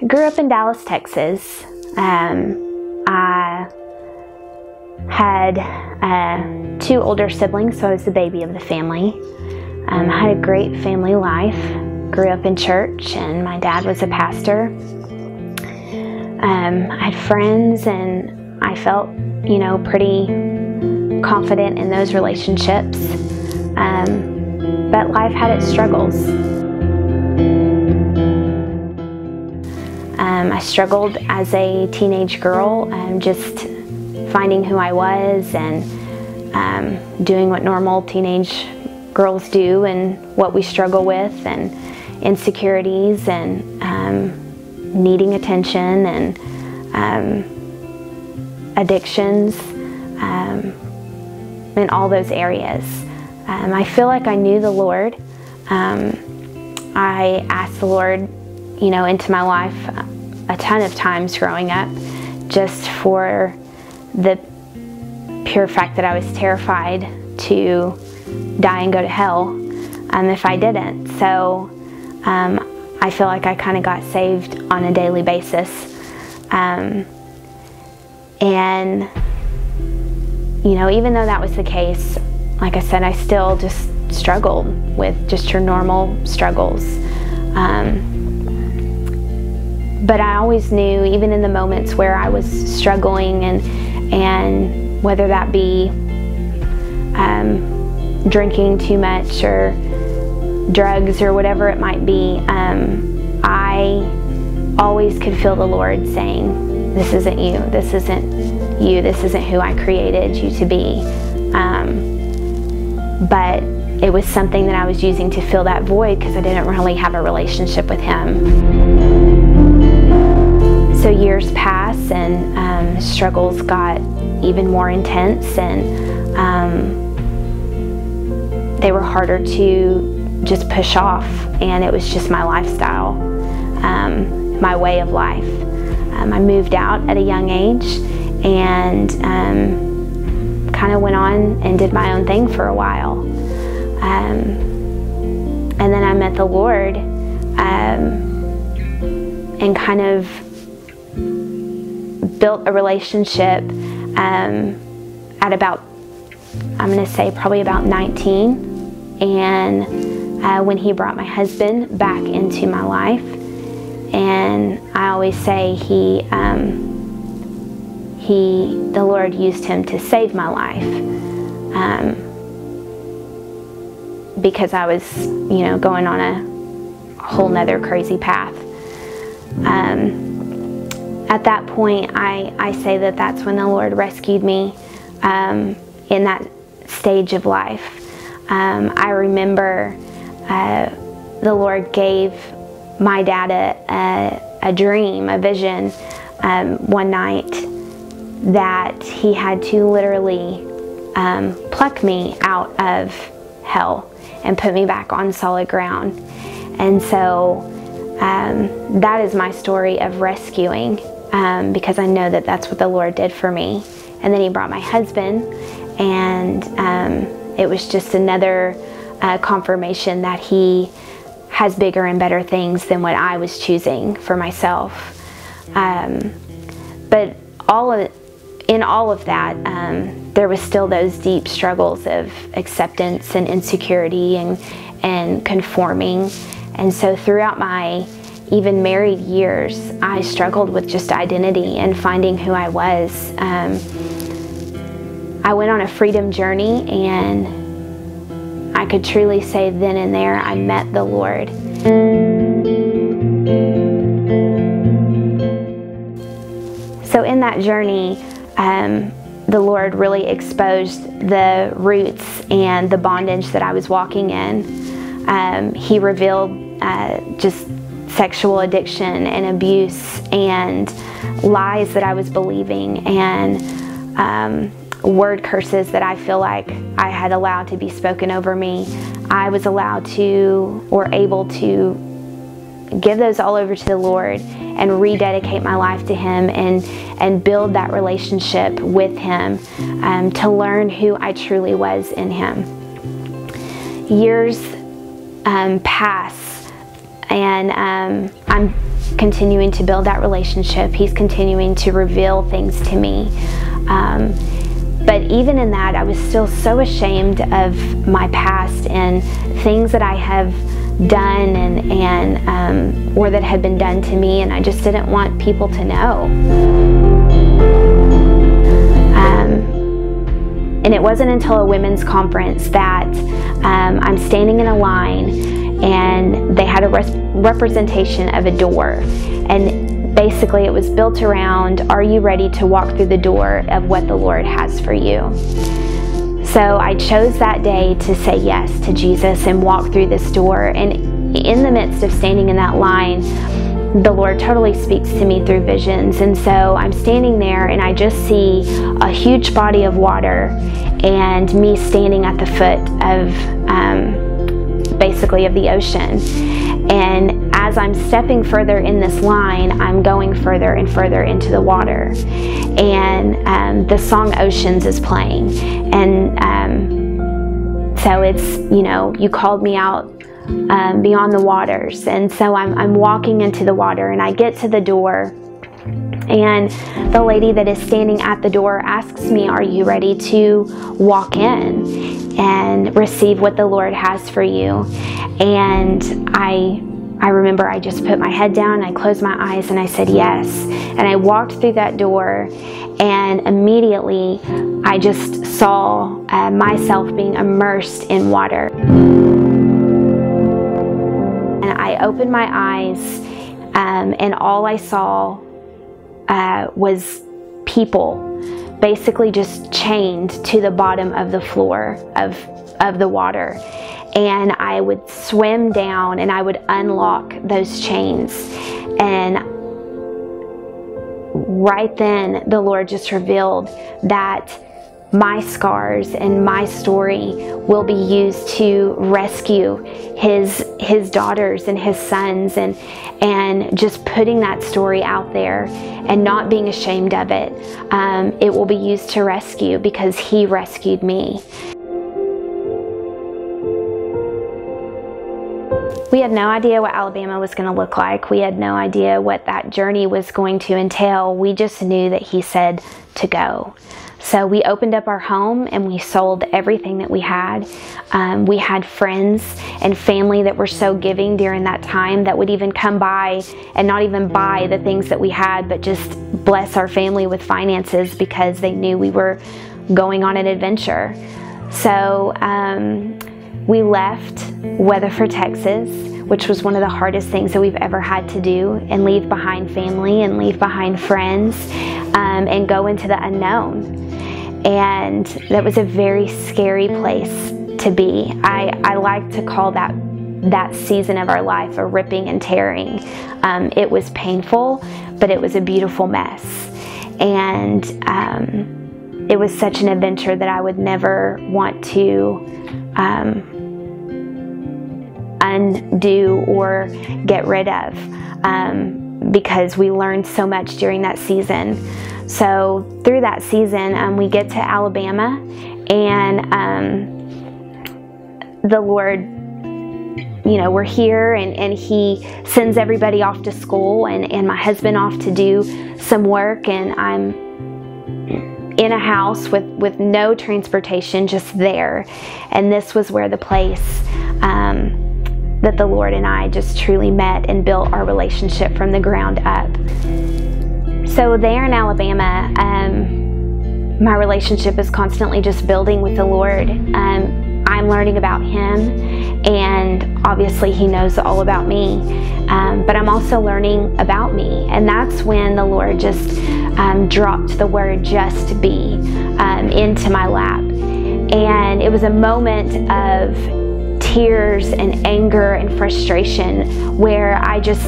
I grew up in Dallas, Texas. I had two older siblings, so I was the baby of the family. I had a great family life. Grew up in church, and my dad was a pastor. I had friends, and I felt, pretty confident in those relationships. But life had its struggles. I struggled as a teenage girl, just finding who I was and doing what normal teenage girls do and what we struggle with, and insecurities and needing attention and addictions in all those areas. I feel like I knew the Lord. I asked the Lord, into my life a ton of times growing up, just for the pure fact that I was terrified to die and go to hell if I didn't. So I feel like I kind of got saved on a daily basis. And even though that was the case, like I said, I still just struggled with just your normal struggles. But I always knew, even in the moments where I was struggling, and whether that be drinking too much or drugs or whatever it might be, I always could feel the Lord saying, "This isn't you. This isn't you. This isn't who I created you to be." But it was something that I was using to fill that void because I didn't really have a relationship with Him. So years passed, and struggles got even more intense, and they were harder to just push off, and it was just my lifestyle, my way of life. I moved out at a young age, and kind of went on and did my own thing for a while. And then I met the Lord, and kind of built a relationship at about, I'm going to say probably about 19. And when He brought my husband back into my life, and I always say the Lord used him to save my life, because I was, going on a whole nother crazy path. At that point, I say that that's when the Lord rescued me in that stage of life. I remember the Lord gave my dad a dream, a vision, one night, that He had to literally pluck me out of hell and put me back on solid ground. And so that is my story of rescuing, because I know that that's what the Lord did for me. And then He brought my husband, and it was just another confirmation that He has bigger and better things than what I was choosing for myself. But in all of that, there was still those deep struggles of acceptance and insecurity and conforming. And so throughout my even married years, I struggled with just identity and finding who I was. I went on a freedom journey, and I could truly say then and there I met the Lord. So in that journey, the Lord really exposed the roots and the bondage that I was walking in. He revealed just sexual addiction and abuse and lies that I was believing, and word curses that I feel like I had allowed to be spoken over me. I was allowed to, or able to, give those all over to the Lord and rededicate my life to Him, and build that relationship with Him, to learn who I truly was in Him. Years pass, And I'm continuing to build that relationship. He's continuing to reveal things to me. But even in that, I was still so ashamed of my past and things that I have done and or that had been done to me, and I just didn't want people to know. And it wasn't until a women's conference that I'm standing in a line, and they had a representation of a door, and basically it was built around, are you ready to walk through the door of what the Lord has for you? So I chose that day to say yes to Jesus and walk through this door. And in the midst of standing in that line, the Lord totally speaks to me through visions. And so I'm standing there, and I just see a huge body of water and me standing at the foot of basically of the ocean. And as I'm stepping further in this line, I'm going further and further into the water. And the song Oceans is playing. And so it's, you know, you called me out beyond the waters. And so I'm walking into the water, and I get to the door, and the lady that is standing at the door asks me, are you ready to walk in and receive what the Lord has for you? And I remember I just put my head down, I closed my eyes, and I said yes. And I walked through that door, and immediately I just saw myself being immersed in water. And I opened my eyes, and all I saw was people basically just chained to the bottom of the floor of the water. And I would swim down, and I would unlock those chains. And right then, the Lord just revealed that my scars and my story will be used to rescue his daughters and his sons, and just putting that story out there and not being ashamed of it. It will be used to rescue, because he rescued me. We had no idea what Alabama was going to look like. We had no idea what that journey was going to entail. We just knew that he said to go. So we opened up our home, and we sold everything that we had. We had friends and family that were so giving during that time that would even come by and not even buy the things that we had, but just bless our family with finances because they knew we were going on an adventure. So we left Weatherford, Texas, which was one of the hardest things that we've ever had to do, and leave behind family and leave behind friends, and go into the unknown. And that was a very scary place to be. I like to call that season of our life a ripping and tearing. It was painful, but it was a beautiful mess. And it was such an adventure that I would never want to undo or get rid of, because we learned so much during that season. So through that season, we get to Alabama, and the Lord, you know, we're here, and he sends everybody off to school, and my husband off to do some work, and I'm in a house with no transportation, just there. And this was where the place that the Lord and I just truly met and built our relationship from the ground up. So there in Alabama, my relationship is constantly just building with the Lord. I'm learning about him, and obviously he knows all about me, but I'm also learning about me. And that's when the Lord just dropped the word "just be" into my lap. And it was a moment of tears and anger and frustration, where I just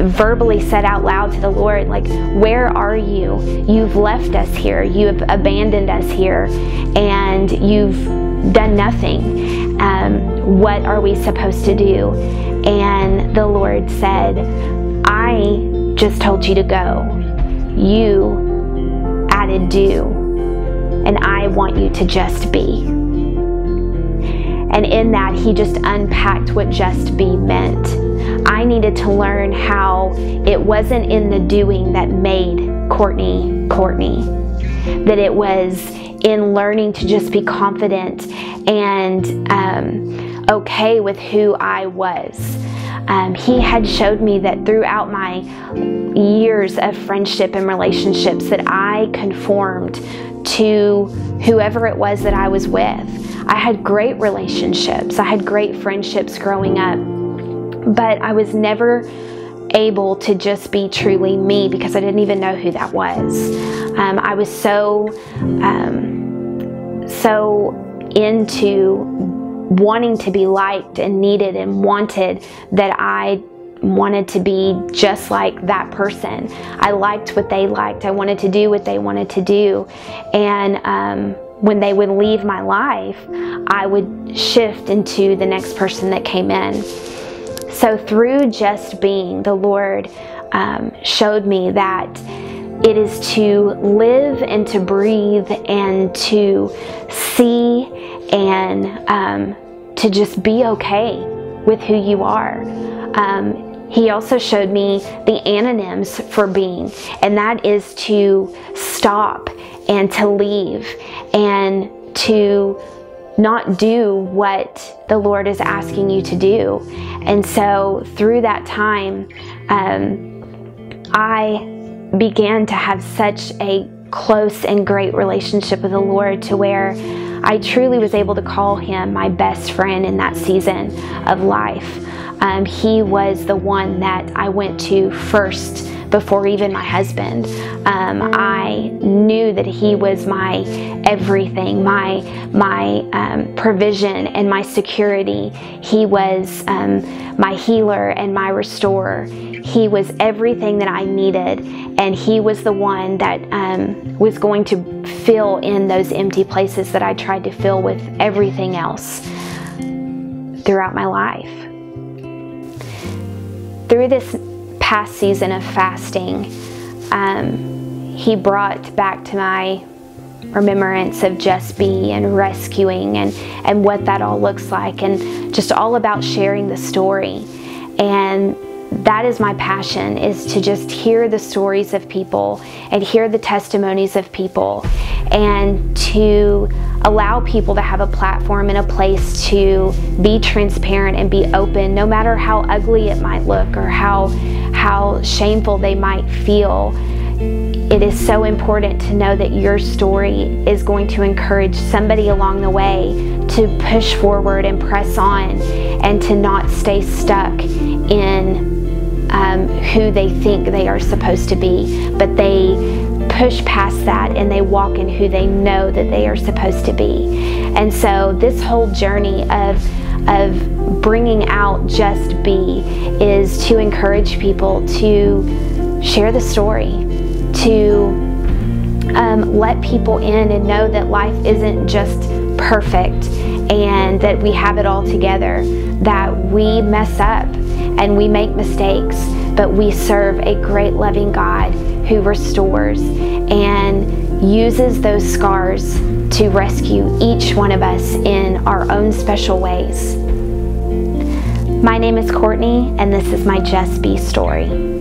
verbally said out loud to the Lord, like, where are you? You've left us here. You have abandoned us here, and you've done nothing. What are we supposed to do? And the Lord said, I just told you to go. You added do, and I want you to just be. And in that, he just unpacked what just be meant. I needed to learn how it wasn't in the doing that made Cortney, Cortney. That it was in learning to just be confident and okay with who I was. He had showed me that throughout my years of friendship and relationships that I conformed to whoever it was that I was with. I had great relationships. I had great friendships growing up, but I was never able to just be truly me because I didn't even know who that was. I was so into wanting to be liked and needed and wanted that I wanted to be just like that person. I liked what they liked. I wanted to do what they wanted to do. And when they would leave my life, I would shift into the next person that came in. So through just being, the Lord showed me that it is to live and to breathe and to see and to just be okay with who you are. He also showed me the antonyms for being, and that is to stop and to leave and to not do what the Lord is asking you to do. And so through that time, I began to have such a close and great relationship with the Lord to where I truly was able to call him my best friend in that season of life. He was the one that I went to first before even my husband. I knew that he was my everything, my provision and my security. He was my healer and my restorer. He was everything that I needed, and he was the one that was going to fill in those empty places that I tried to fill with everything else throughout my life. Through this past season of fasting, he brought back to my remembrance of just be and rescuing and what that all looks like, and just all about sharing the story. And that is my passion, is to just hear the stories of people and hear the testimonies of people, and to allow people to have a platform and a place to be transparent and be open, no matter how ugly it might look or how shameful they might feel. It is so important to know that your story is going to encourage somebody along the way to push forward and press on, and to not stay stuck in who they think they are supposed to be, but they push past that and they walk in who they know that they are supposed to be. And so this whole journey of bringing out Just Be is to encourage people to share the story, to let people in and know that life isn't just perfect and that we have it all together, that we mess up and we make mistakes, but we serve a great loving God who restores and uses those scars to rescue each one of us in our own special ways. My name is Courtney, and this is my Just Be story.